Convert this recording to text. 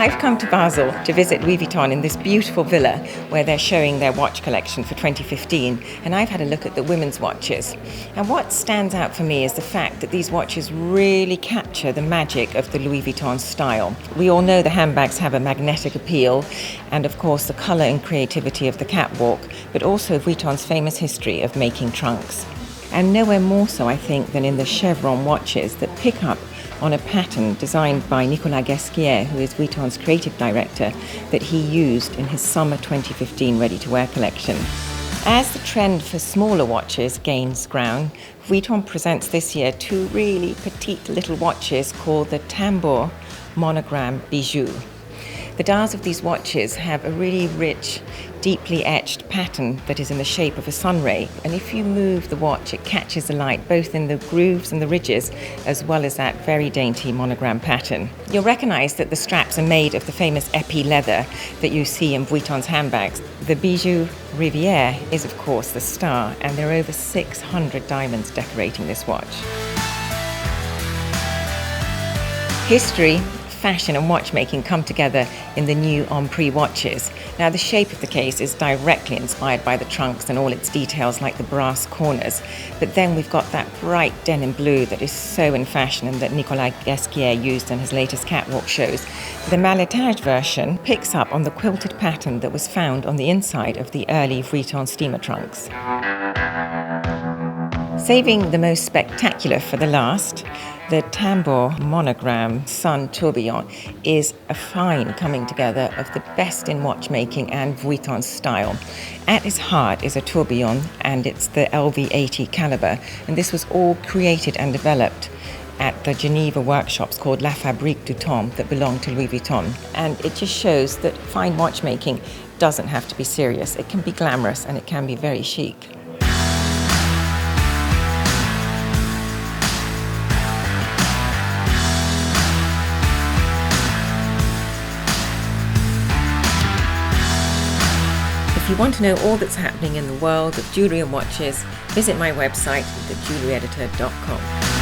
I've come to Basel to visit Louis Vuitton in this beautiful villa where they're showing their watch collection for 2015, and I've had a look at the women's watches. And what stands out for me is the fact that these watches really capture the magic of the Louis Vuitton style. We all know the handbags have a magnetic appeal, and of course the colour and creativity of the catwalk, but also Vuitton's famous history of making trunks. And nowhere more so, I think, than in the Chevron watches that pick up on a pattern designed by Nicolas Ghesquière, who is Vuitton's creative director, that he used in his summer 2015 ready-to-wear collection. As the trend for smaller watches gains ground, Vuitton presents this year two really petite little watches called the Tambour Monogram Bijou. The dials of these watches have a really rich, deeply etched pattern that is in the shape of a sun ray, and if you move the watch it catches the light both in the grooves and the ridges as well as that very dainty monogram pattern. You'll recognise that the straps are made of the famous épi leather that you see in Vuitton's handbags. The Bijou Rivière is of course the star, and there are over 600 diamonds decorating this watch. History, fashion and watchmaking come together in the new Omprix watches. Now the shape of the case is directly inspired by the trunks and all its details like the brass corners, but then we've got that bright denim blue that is so in fashion and that Nicolas Ghesquière used in his latest catwalk shows. The Mailletage version picks up on the quilted pattern that was found on the inside of the early Vuitton steamer trunks. Saving the most spectacular for the last, the Tambour Monogram Sun Tourbillon is a fine coming together of the best in watchmaking and Vuitton style. At its heart is a tourbillon, and it's the LV80 caliber, and this was all created and developed at the Geneva workshops called La Fabrique du Temps that belong to Louis Vuitton. And it just shows that fine watchmaking doesn't have to be serious. It can be glamorous and it can be very chic. If you want to know all that's happening in the world of jewellery and watches, visit my website, thejewelleryeditor.com.